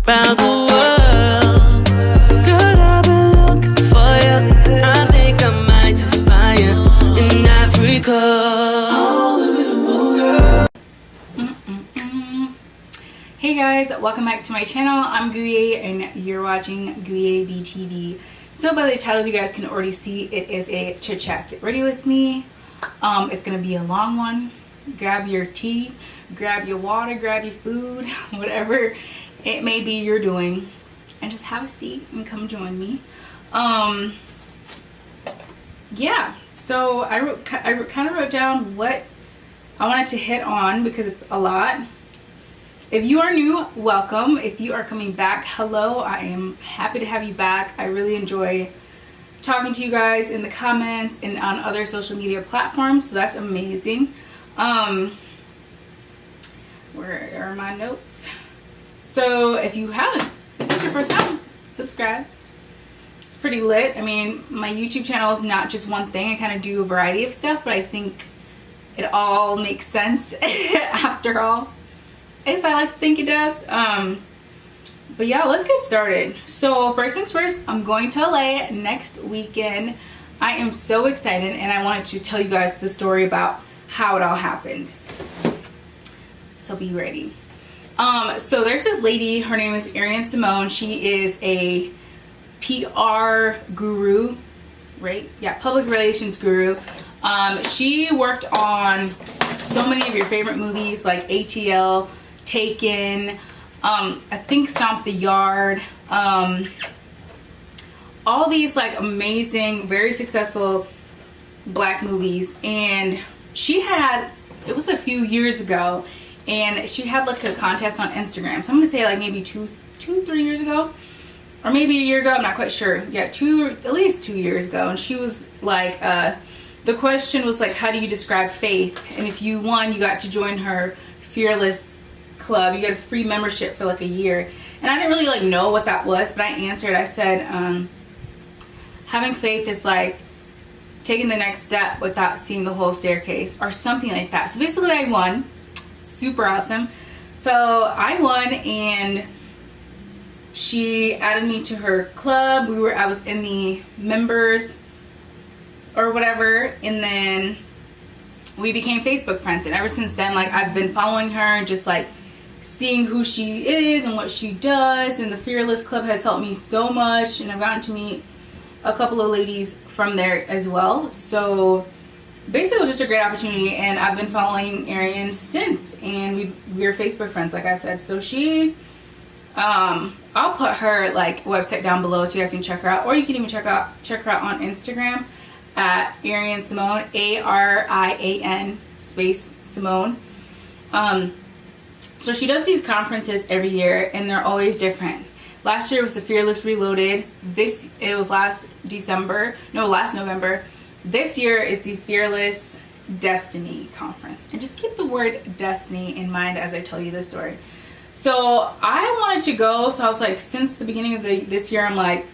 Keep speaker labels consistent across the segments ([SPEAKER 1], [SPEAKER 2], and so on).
[SPEAKER 1] Round the world, girl, I've been looking for you. I think I might just find you in Africa.
[SPEAKER 2] Hey guys, welcome back to my channel. I'm GRWM and you're watching GRWM TV. So by the title, you guys can already see it is a chit chat. Get ready with me. It's gonna be a long one. Grab your tea, grab your water, grab your food, whatever it may be you're doing, and just have a seat and come join me. Yeah, so I kind of wrote down what I wanted to hit on because it's a lot. If you are new, welcome. If you are coming back, hello. I am happy to have you back. I really enjoy talking to you guys in the comments and on other social media platforms, so that's amazing. Where are my notes? So if you haven't, if it's your first time, subscribe. It's pretty lit. I mean, my YouTube channel is not just one thing. I kind of do a variety of stuff, but I think it all makes sense after all. At least I like to think it does. But yeah, let's get started. So first things first, I'm going to LA next weekend. I am so excited, and I wanted to tell you guys the story about how it all happened. So be ready. So there's this lady, her name is Ariane Simone. She is a PR guru, right? Yeah, public relations guru. She worked on so many of your favorite movies like ATL, Taken, I think Stomp the Yard, all these like amazing, very successful black movies. And she had, it was a few years ago, and she had like a contest on Instagram. So I'm gonna say like maybe two, 3 years ago, or maybe a year ago, I'm not quite sure. Yeah, at least 2 years ago. And she was like, the question was like, how do you describe faith? And if you won, you got to join her Fearless Club. You get a free membership for like a year. And I didn't really like know what that was, but I answered. I said, having faith is like taking the next step without seeing the whole staircase, or something like that. So basically I won. Super awesome. So I won, and she added me to her club. I was in the members or whatever, and then we became Facebook friends. And ever since then, like, I've been following her and just like seeing who she is and what she does. And the Fearless Club has helped me so much, and I've gotten to meet a couple of ladies from there as well. So basically it was just a great opportunity, and I've been following Ariane since, and we're Facebook friends, like I said. So she, I'll put her like website down below so you guys can check her out, or you can even check her out on Instagram at Ariane Simone, ARIAN space Simone. So she does these conferences every year, and they're always different. Last year was the Fearless Reloaded. It was last November. This year is the Fearless Destiny Conference. And just keep the word destiny in mind as I tell you this story. So I wanted to go, so I was like, since the beginning of this year, I'm like,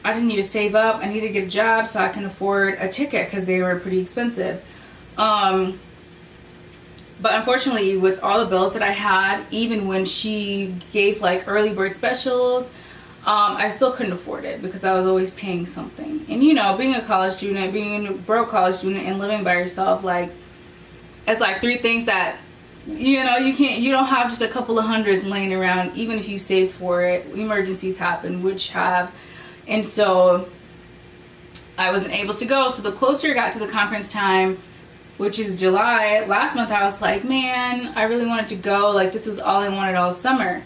[SPEAKER 2] I just need to save up. I need to get a job so I can afford a ticket, because they were pretty expensive. But unfortunately, with all the bills that I had, even when she gave like early bird specials, I still couldn't afford it because I was always paying something. And you know, being a college student, being a broke college student, and living by yourself, like, it's like three things that, you know, you don't have just a couple of hundreds laying around. Even if you save for it, emergencies happen, which have. And so I wasn't able to go. So the closer it got to the conference time, which is July, last month, I was like, man, I really wanted to go. Like, this was all I wanted all summer.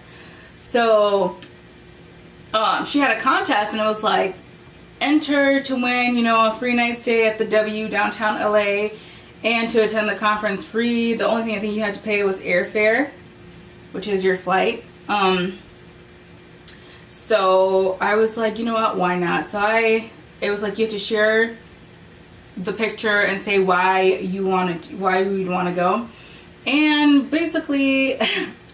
[SPEAKER 2] So she had a contest, and it was like, enter to win, you know, a free night stay at the W downtown LA, and to attend the conference free. The only thing I think you had to pay was airfare, which is your flight. So I was like, you know what, why not? So it was like, you have to share the picture and say why you would want to go. And basically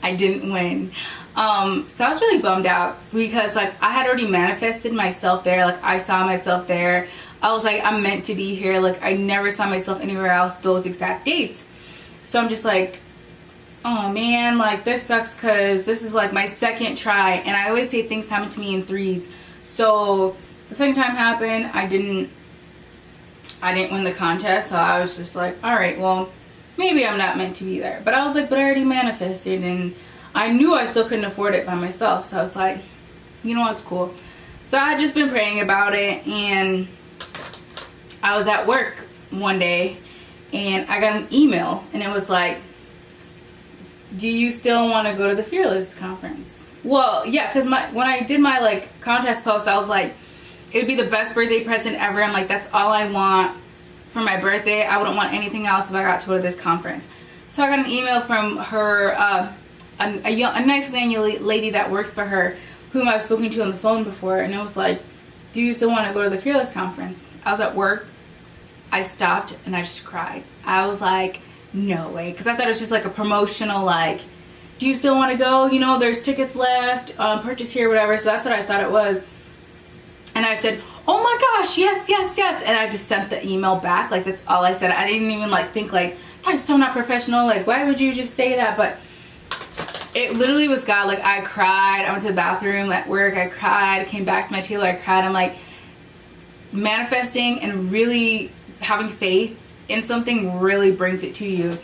[SPEAKER 2] I didn't win. So I was really bummed out, because like I had already manifested myself there. Like, I saw myself there. I was like, I'm meant to be here. Like, I never saw myself anywhere else those exact dates. So I'm just like, oh man, like this sucks because this is like my second try, and I always say things happen to me in threes. So the second time happened, I didn't win the contest, so I was just like, all right, well, maybe I'm not meant to be there. But I was like, but I already manifested, and I knew I still couldn't afford it by myself. So I was like, you know what, it's cool. So I had just been praying about it, and I was at work one day, and I got an email, and it was like, do you still want to go to the Fearless conference? Well, yeah, because when I did my like contest post, I was like, it would be the best birthday present ever. I'm like, that's all I want for my birthday. I wouldn't want anything else if I got to go to this conference. So I got an email from her, a nice lady that works for her, whom I've spoken to on the phone before, and it was like, do you still want to go to the Fearless conference? I was at work. I stopped and I just cried. I was like, no way, because I thought it was just like a promotional, like, do you still want to go? You know, there's tickets left, purchase here, whatever. So that's what I thought it was. And I said, oh my gosh, yes, yes, yes. And I just sent the email back. Like, that's all I said. I didn't even like think like, that is so not professional. Like, why would you just say that? But it literally was God. Like, I cried. I went to the bathroom at work. I cried. Came back to my table. I cried. I'm like, manifesting and really having faith in something really brings it to you.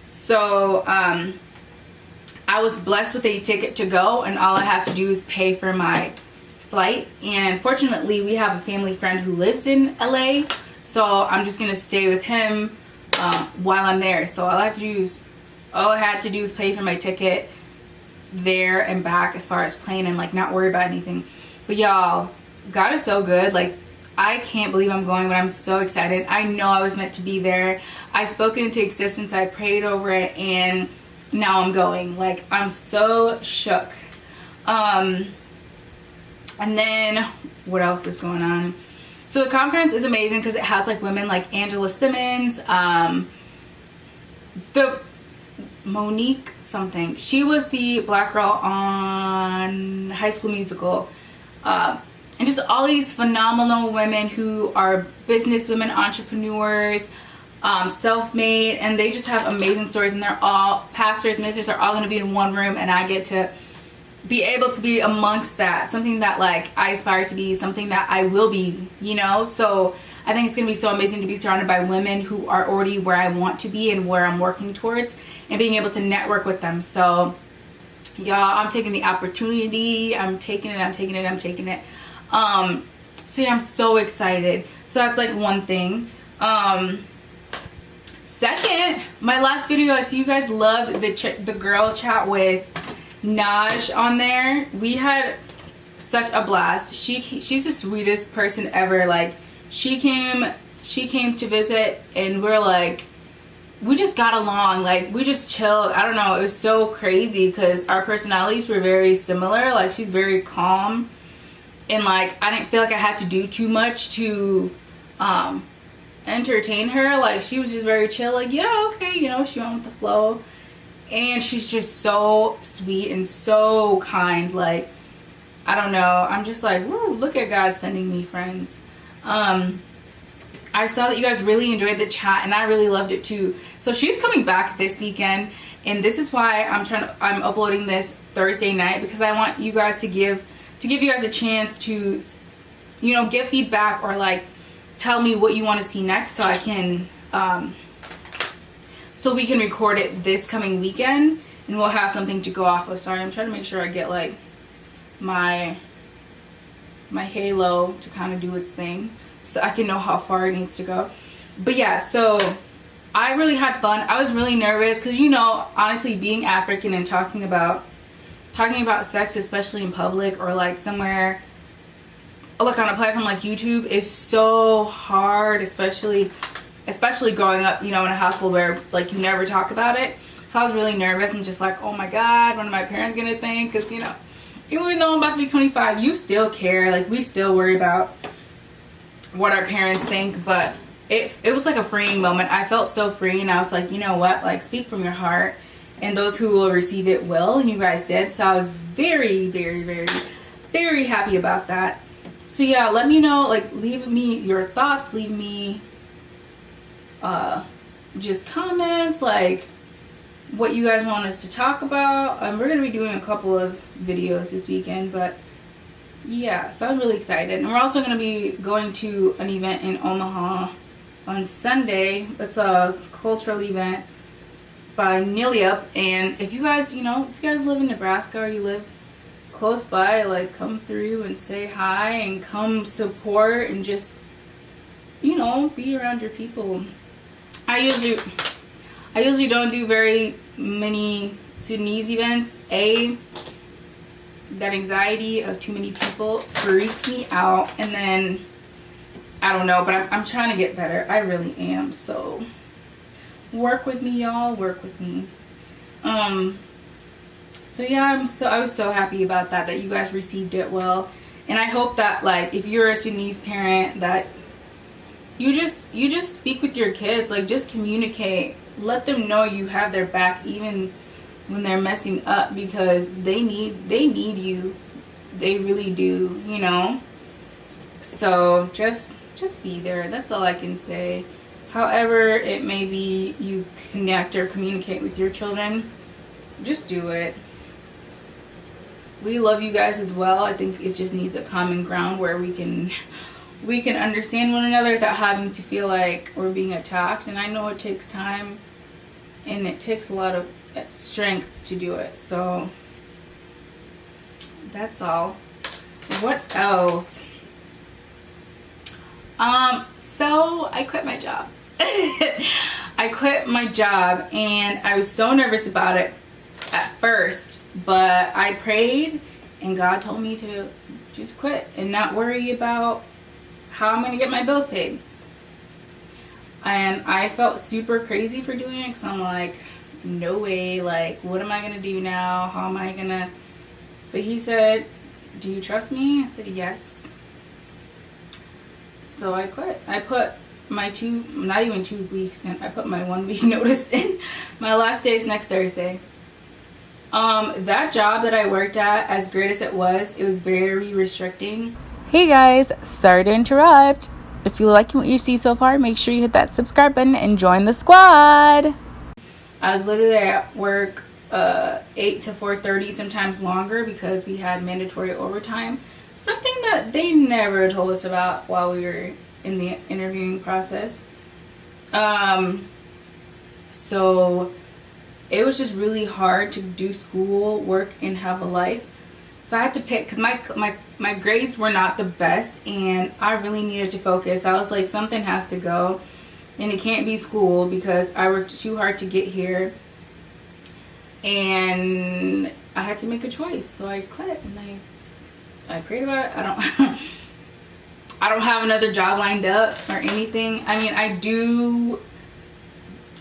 [SPEAKER 2] So I was blessed with a ticket to go, and all I have to do is pay for my flight. And fortunately, we have a family friend who lives in LA, so I'm just gonna stay with him while I'm there. So all I had to do is pay for my ticket there and back, as far as plane, and like not worry about anything. But y'all, God is so good. Like, I can't believe I'm going, but I'm so excited. I know I was meant to be there. I spoke it into existence. I prayed over it, and now I'm going. Like, I'm so shook. And then what else is going on? So the conference is amazing because it has like women like Angela Simmons, the Monique something. She was the black girl on High School Musical. And just all these phenomenal women who are business women, entrepreneurs, self-made, and they just have amazing stories, and they're all pastors, ministers, are all going to be in one room, and I get to be able to be amongst that, something that like I aspire to be, something that I will be, you know. So I think it's going to be so amazing to be surrounded by women who are already where I want to be and where I'm working towards, and being able to network with them. So y'all, I'm taking the opportunity. I'm taking it. So yeah, I'm so excited. So that's like one thing. Second, my last video, I see you guys loved the girl chat with Naj on there. We had such a blast. She's the sweetest person ever. Like, she came to visit, and we're like, we just got along. Like, we just chilled. I don't know, it was so crazy because our personalities were very similar. Like, she's very calm, and like I didn't feel like I had to do too much to entertain her. Like, she was just very chill, like, yeah, okay, you know, she went with the flow. And she's just so sweet and so kind. Like, I don't know, I'm just like, woo, look at God sending me friends. I saw that you guys really enjoyed the chat, and I really loved it too. So she's coming back this weekend, and this is why I'm uploading this Thursday night, because I want you guys to give you guys a chance to, you know, give feedback, or like tell me what you want to see next, so I can so we can record it this coming weekend, and we'll have something to go off of. Sorry, I'm trying to make sure I get like my halo to kind of do its thing, so I can know how far it needs to go. But yeah, so I really had fun. I was really nervous because, you know, honestly, being African and talking about sex, especially in public or like somewhere like on a platform like YouTube, is so hard, especially growing up, you know, in a household where like you never talk about it. So I was really nervous. I'm just like, oh my God, what are my parents gonna think? Because, you know, even though I'm about to be 25, you still care. Like, we still worry about what our parents think. But it was like a freeing moment. I felt so free, and I was like, you know what, like, speak from your heart, and those who will receive it will, and you guys did. So I was very, very, very, very happy about that. So yeah, let me know, like, leave me your thoughts, leave me just comments, like, what you guys want us to talk about. We're gonna be doing a couple of videos this weekend, but yeah, so I'm really excited. And we're also gonna be going to an event in Omaha on Sunday. It's a cultural event by Niliup, and if you guys, you know, if you guys live in Nebraska or you live close by, like, come through and say hi and come support and just, you know, be around your people. I usually don't do very many Sudanese events. That anxiety of too many people freaks me out, and then I don't know, but I'm trying to get better. I really am. So work with me, y'all. Work with me. So yeah, I was so happy about that you guys received it well. And I hope that, like, if you're a Sudanese parent, that you just speak with your kids, like, just communicate. Let them know you have their back even when they're messing up, because they need you. They really do, you know. So just be there. That's all I can say. However it may be you connect or communicate with your children, just do it. We love you guys as well. I think it just needs a common ground where we can understand one another without having to feel like we're being attacked. And I know it takes time and it takes a lot of strength to do it. So that's all. What else? So I quit my job. I quit my job, and I was so nervous about it at first, but I prayed and God told me to just quit and not worry about how I'm gonna get my bills paid. And I felt super crazy for doing it, because I'm like, no way, like, what am I gonna do now? How am I gonna? But he said, do you trust me? I said yes. So I quit. I put my not even 2 weeks in, I put my 1 week notice in. My last day is next Thursday. That job that I worked at, as great as it was very restricting. Hey guys, sorry to interrupt. If you like what you see so far, make sure you hit that subscribe button and join the squad. I was literally at work 8 to 4:30, sometimes longer, because we had mandatory overtime. Something that they never told us about while we were in the interviewing process. So it was just really hard to do school, work, and have a life. So I had to pick, because my grades were not the best, and I really needed to focus. I was like, something has to go, and it can't be school, because I worked too hard to get here, and I had to make a choice. So I quit, and I prayed about it. I don't have another job lined up or anything. I mean, I do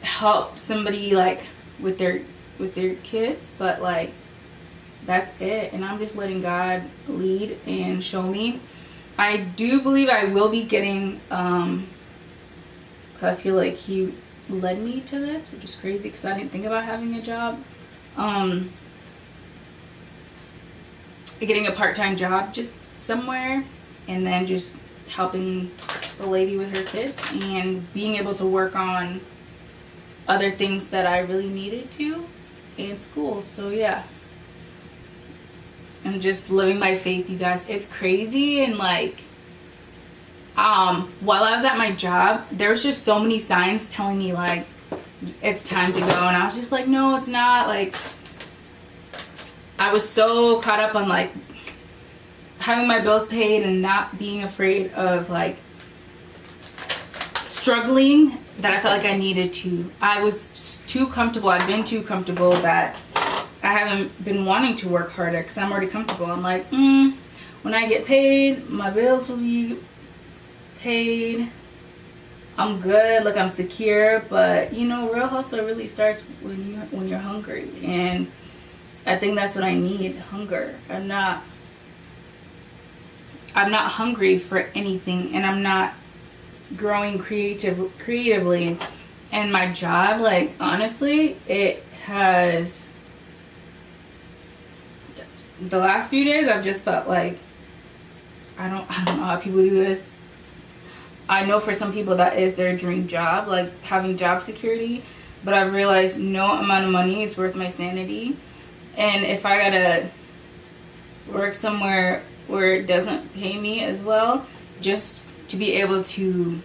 [SPEAKER 2] help somebody, like, with their kids, but, like, that's it. And I'm just letting God lead and show me. I do believe I will be getting, I feel like he led me to this, which is crazy because I didn't think about having a job. Getting a part-time job just somewhere, and then just helping the lady with her kids and being able to work on other things that I really needed to in school. So yeah, I'm just living my faith, you guys. It's crazy. And like, while I was at my job, there was just so many signs telling me like it's time to go, and I was just like, no, it's not. Like, I was so caught up on like having my bills paid and not being afraid of like struggling, that I felt like I needed to. I was too comfortable. I've been too comfortable that I haven't been wanting to work harder because I'm already comfortable. I'm like, when I get paid, my bills will be paid. I'm good, like I'm secure. But you know, real hustle really starts when you're hungry, and I think that's what I need, hunger. I'm not hungry for anything, and I'm not growing creatively. And my job, like, honestly, it has, the last few days I've just felt like I don't know how people do this. I know for some people that is their dream job, like having job security. but I've realized no amount of money is worth my sanity. And if I gotta work somewhere where it doesn't pay me as well just to be able to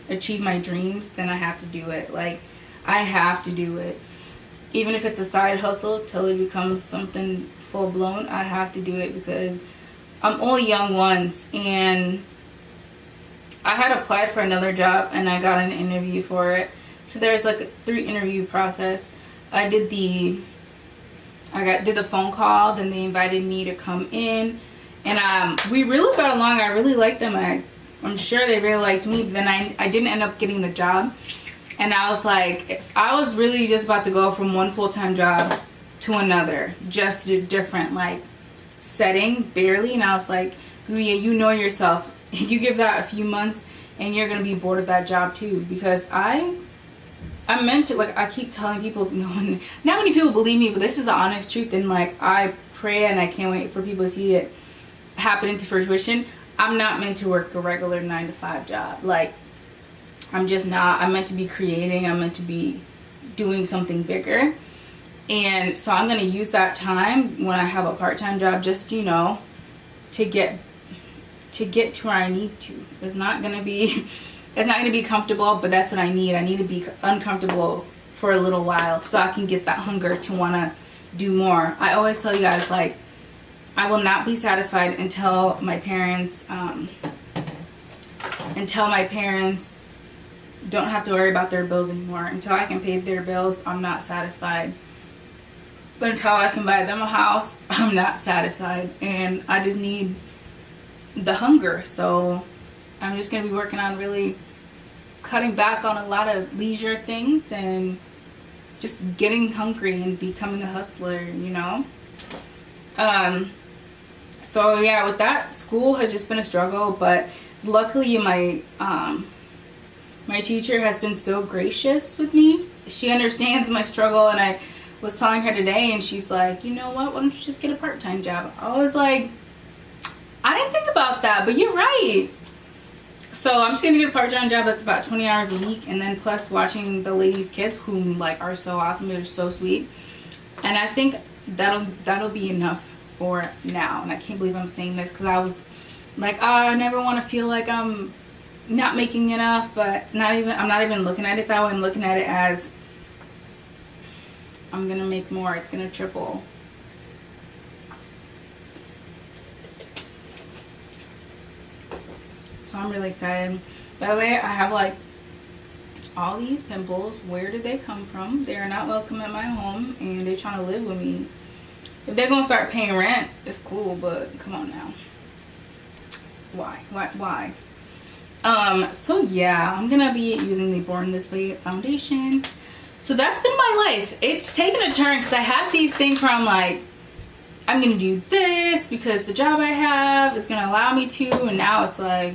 [SPEAKER 2] achieve my dreams, then I have to do it. Like, I have to do it. Even if it's a side hustle till it becomes something full-blown, I have to do it because I'm only young once. And I had applied for another job and I got an interview for it. So there's like a 3 interview process. I did the phone call, then they invited me to come in, and we really got along. I really liked them. I'm sure they really liked me, but then I didn't end up getting the job. And I was like, if I was really just about to go from one full-time job to another, just a different like setting, barely. And I was like, Maria, you know yourself. You give that a few months and you're gonna be bored of that job too. Because I'm meant to, like, I keep telling people, not many people believe me, but this is the honest truth. And like, I pray and I can't wait for people to see it happen into fruition. I'm not meant to work a regular 9-to-5 job. Like, I'm just not. I'm meant to be creating. I'm meant to be doing something bigger. And so I'm going to use that time when I have a part-time job just, you know, to get to where I need to. It's not going to be comfortable, but that's what I need. I need to be uncomfortable for a little while so I can get that hunger to want to do more. I always tell you guys, like, I will not be satisfied until my parents don't have to worry about their bills anymore. Until I can pay their bills, I'm not satisfied. But until I can buy them a house, I'm not satisfied. And I just need the hunger. So I'm just going to be working on really cutting back on a lot of leisure things and just getting hungry and becoming a hustler, you know. So yeah, with that, school has just been a struggle, but luckily my teacher has been so gracious with me. She understands my struggle, and I was telling her today, and she's like, you know what, why don't you just get a part-time job? I was like, I didn't think about that, but you're right. So I'm just gonna get a part-time job that's about 20 hours a week, and then plus watching the ladies' kids, who like are so awesome, they're so sweet. And I think that'll be enough for now. And I can't believe I'm saying this because I was like, oh, I never want to feel like I'm not making enough, but it's not even, I'm not even looking at it that way. I'm looking at it as I'm gonna make more. It's gonna triple. So I'm really excited. By the way, I have like all these pimples. Where did they come from? They are not welcome at my home, and they're trying to live with me. If they're gonna start paying rent, it's cool, but come on now. Why? So yeah, I'm gonna be using the Born This Way foundation. So that's been my life. It's taken a turn because I have these things where I'm like, I'm gonna do this because the job I have is gonna allow me to, and now it's like,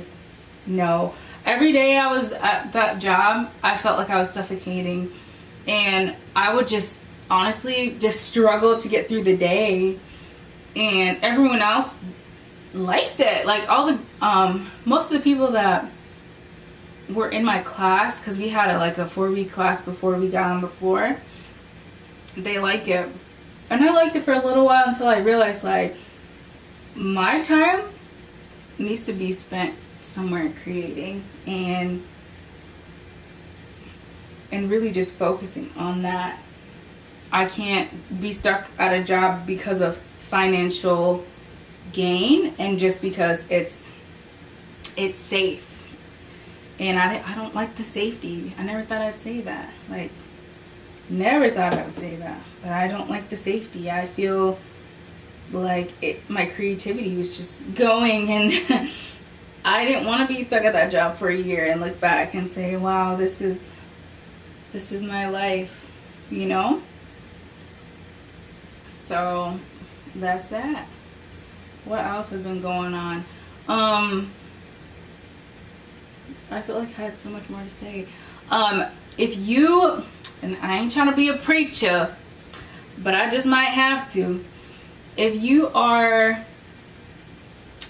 [SPEAKER 2] no. Every day I was at that job, I felt like I was suffocating, and I would just honestly just struggle to get through the day, and everyone else likes it. Like all the most of the people that were in my class, because we had like a 4-week class before we got on the floor, they like it. And I liked it for a little while until I realized like my time needs to be spent somewhere creating and really just focusing on that. I can't be stuck at a job because of financial gain and just because it's safe. And I don't like the safety. I never thought I'd say that. Like, never thought I would say that. But I don't like the safety. I feel like my creativity was just going, and I didn't want to be stuck at that job for a year and look back and say, wow, this is my life, you know? So that's that. What else has been going on? I feel like I had so much more to say. If you, and I ain't trying to be a preacher, but I just might have to. If you are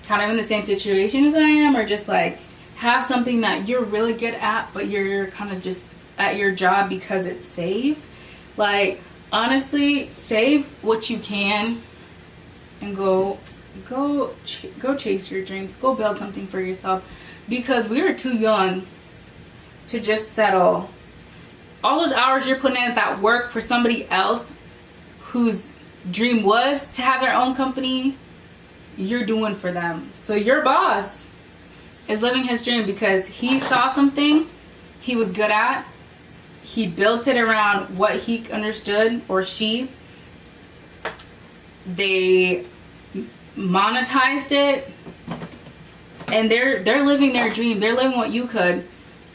[SPEAKER 2] kind of in the same situation as I am, or just like have something that you're really good at, but you're kind of just at your job because it's safe. Like, honestly, save what you can and go chase your dreams. Go build something for yourself, because we are too young to just settle all those hours you're putting in at that work for somebody else whose dream was to have their own company. You're doing for them. So your boss is living his dream because he saw something he was good at. He built it around what he understood, or she. They monetized it, and they're living their dream. They're living what you could,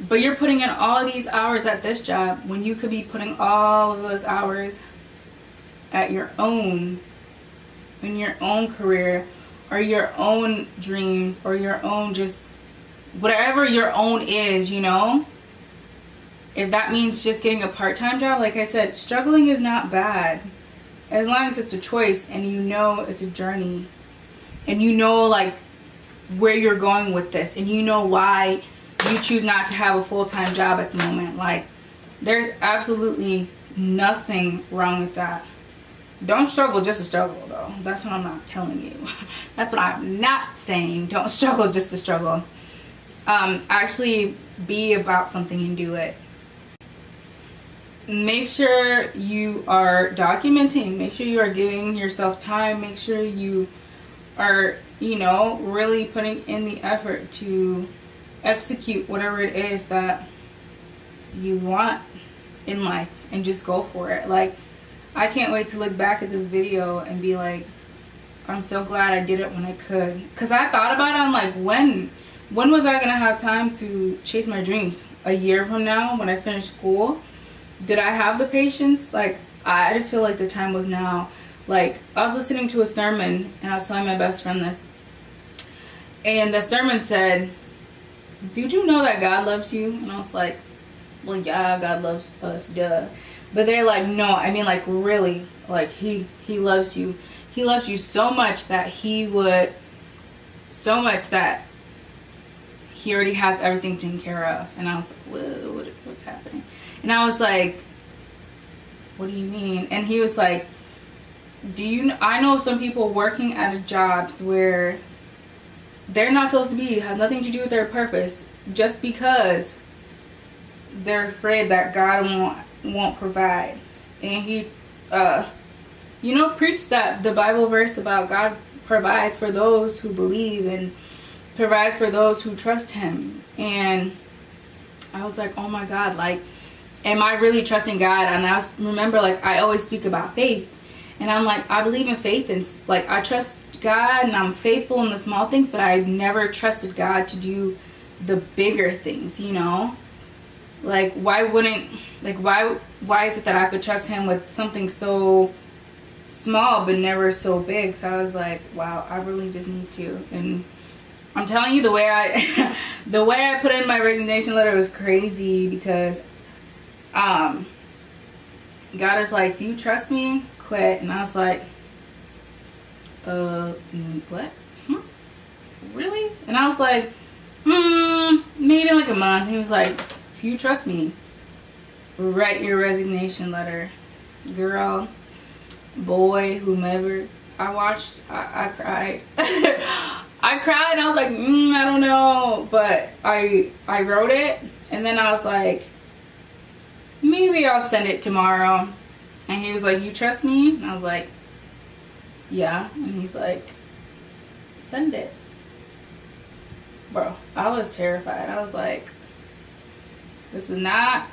[SPEAKER 2] but you're putting in all these hours at this job when you could be putting all of those hours at your own, in your own career, or your own dreams, or your own, just whatever your own is, you know. If that means just getting a part-time job, like I said, struggling is not bad, as long as it's a choice and you know it's a journey, and you know like where you're going with this, and you know why you choose not to have a full-time job at the moment. Like, there's absolutely nothing wrong with that. Don't struggle just to struggle, though. That's what I'm not telling you. That's what I'm not saying. Don't struggle just to struggle. Actually be about something and do it. Make sure you are documenting. Make sure you are giving yourself time. Make sure you are, you know, really putting in the effort to execute whatever it is that you want in life, and just go for it. Like, I can't wait to look back at this video and be like, I'm so glad I did it when I could. Because I thought about it, I'm like, when was I going to have time to chase my dreams? A year from now, when I finish school? Did I have the patience? Like, I just feel like the time was now. Like, I was listening to a sermon, and I was telling my best friend this, and the sermon said, did you know that God loves you? And I was like, well, yeah, God loves us, duh. But they're like, no, I mean, like, really, like, he loves you. He loves you so much that he already has everything taken care of. And I was like, whoa, what's happening? And I was like, what do you mean? And he was like, I know some people working at jobs where they're not supposed to be, it has nothing to do with their purpose, just because they're afraid that God won't provide. And he you know, preached that the Bible verse about God provides for those who believe and provides for those who trust him. And I was like, oh my God, like, am I really trusting God? And I remember, like, I always speak about faith, and I'm like, I believe in faith, and like, I trust God and I'm faithful in the small things, but I never trusted God to do the bigger things, you know. Like, why is it that I could trust him with something so small but never so big? So I was like, wow, I really just need to. And I'm telling you, the way I put in my resignation letter was crazy, because God is like, if you trust me, quit. And I was like, what? Really? And I was like, maybe like a month. He was like, if you trust me, write your resignation letter. Girl, boy, whomever. I cried. I cried, and I was like, I don't know. But I wrote it, and then I was like, maybe I'll send it tomorrow. And he was like, you trust me? And I was like, yeah. And he's like, send it. Bro, I was terrified. I was like, it's not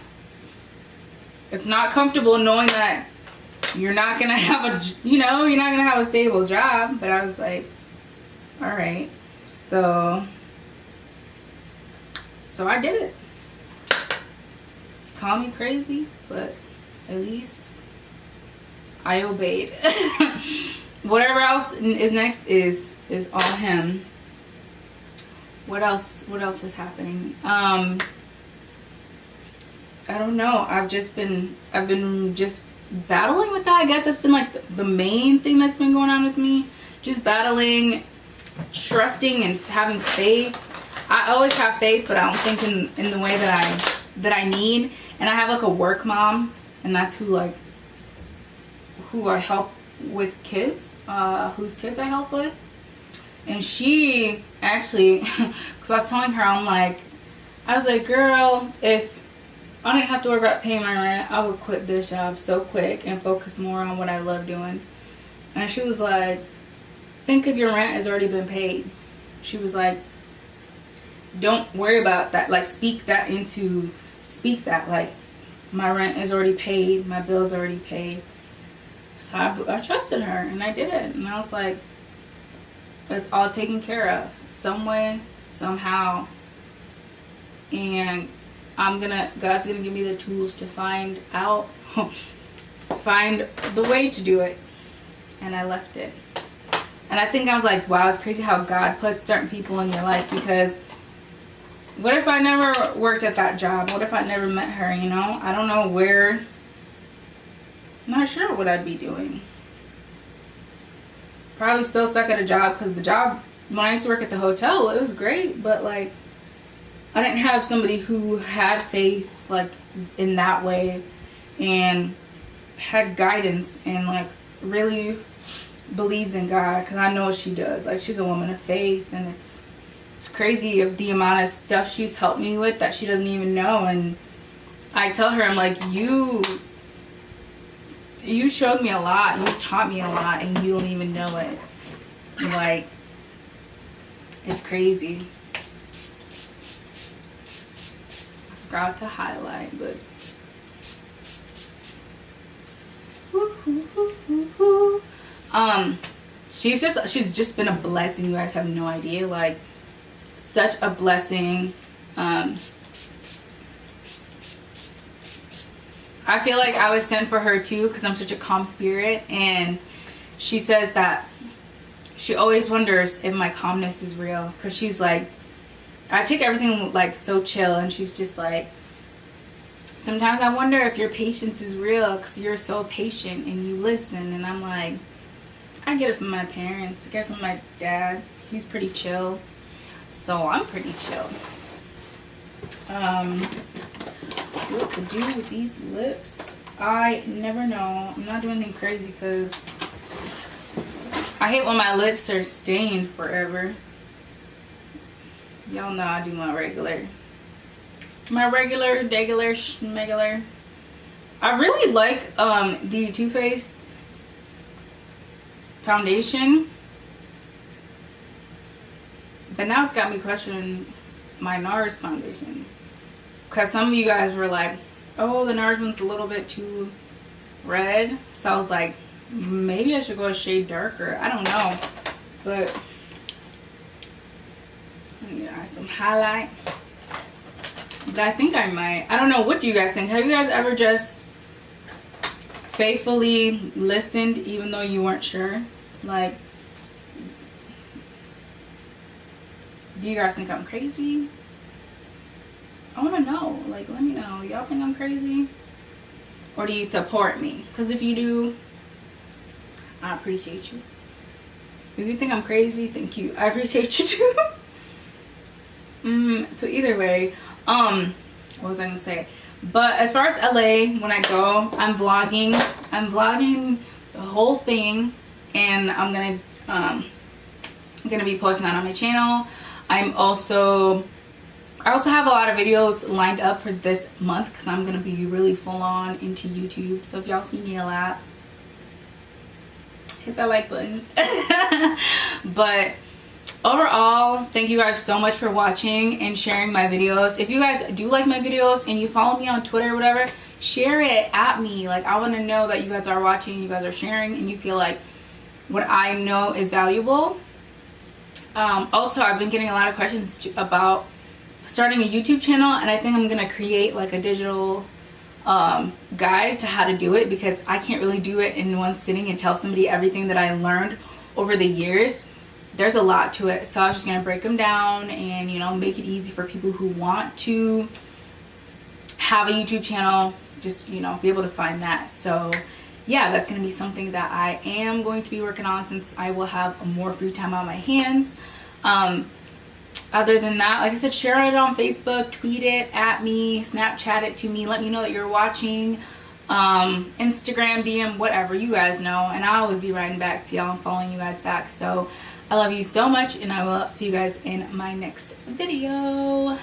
[SPEAKER 2] comfortable knowing that you're not gonna have you're not gonna have a stable job. But I was like, all right. So I did it. Call me crazy, but at least I obeyed. Whatever else is next is all him. What else is happening? I don't know. I've been just battling with that. I guess that's been like the main thing that's been going on with me. Just battling, trusting, and having faith. I always have faith, but I don't think in the way that that I need. And I have like a work mom, and that's who I help with kids, whose kids I help with. And she actually, because I was telling her, I was like, girl, if I didn't have to worry about paying my rent, I would quit this job so quick and focus more on what I love doing. And she was like, think if your rent has already been paid. She was like, don't worry about that. Like, speak that, like, my rent is already paid, my bill's already paid. So I trusted her, and I did it. And I was like, it's all taken care of some way, somehow. And God's gonna give me the tools to find the way to do it. And I left it. And I think I was like, wow, it's crazy how God puts certain people in your life. Because what if I never worked at that job? What if I never met her, you know? I don't know where. I'm not sure what I'd be doing. Probably still stuck at a job, because the job, when I used to work at the hotel, it was great. But like, I didn't have somebody who had faith like in that way and had guidance and like really believes in God, because I know she does. Like, she's a woman of faith, and it's crazy of the amount of stuff she's helped me with that she doesn't even know. And I tell her, I'm like, you showed me a lot, you taught me a lot, and you don't even know it. Like, it's crazy. I forgot to highlight, but she's just been a blessing. You guys have no idea. Like, such a blessing. I feel like I was sent for her too, because I'm such a calm spirit. And she says that she always wonders if my calmness is real, because she's like, I take everything like so chill, and she's just like, sometimes I wonder if your patience is real, because you're so patient and you listen. And I'm like, I get it from my parents, I get it from my dad. He's pretty chill, so I'm pretty chill. What to do with these lips, I never know. I'm not doing anything crazy, because I hate when my lips are stained forever. Y'all know I do my regular degular schmegular. I really like the Too Faced foundation, but now it's got me questioning my NARS foundation, because some of you guys were like, oh, the NARS one's a little bit too red. So I was like, maybe I should go a shade darker. I don't know, but I need to add some highlight. But I think I might. I don't know. What do you guys think? Have you guys ever just faithfully listened even though you weren't sure? Like, do you guys think I'm crazy? I want to know. Like, let me know. Y'all think I'm crazy? Or do you support me? Because if you do, I appreciate you. If you think I'm crazy, thank you. I appreciate you too. So either way, what was I gonna say? But as far as LA, when I go, I'm vlogging the whole thing, and I'm gonna be posting that on my channel. I also have a lot of videos lined up for this month, because I'm gonna be really full on into YouTube. So if y'all see me a lot, hit that like button. But overall, thank you guys so much for watching and sharing my videos. If you guys do like my videos and you follow me on Twitter or whatever, share it at me. Like, I want to know that you guys are watching, you guys are sharing, and you feel like what I know is valuable. Also, I've been getting a lot of questions about starting a YouTube channel, and I think I'm gonna create like a digital guide to how to do it, because I can't really do it in one sitting and tell somebody everything that I learned over the years. There's a lot to it, so I was just gonna break them down and, you know, make it easy for people who want to have a YouTube channel, just, you know, be able to find that. So yeah, that's gonna be something that I am going to be working on, since I will have more free time on my hands. other than that, like I said, share it on Facebook, tweet it at me, Snapchat it to me, let me know that you're watching, Instagram, DM, whatever, you guys know, and I'll always be writing back to y'all and following you guys back. So I love you so much, and I will see you guys in my next video.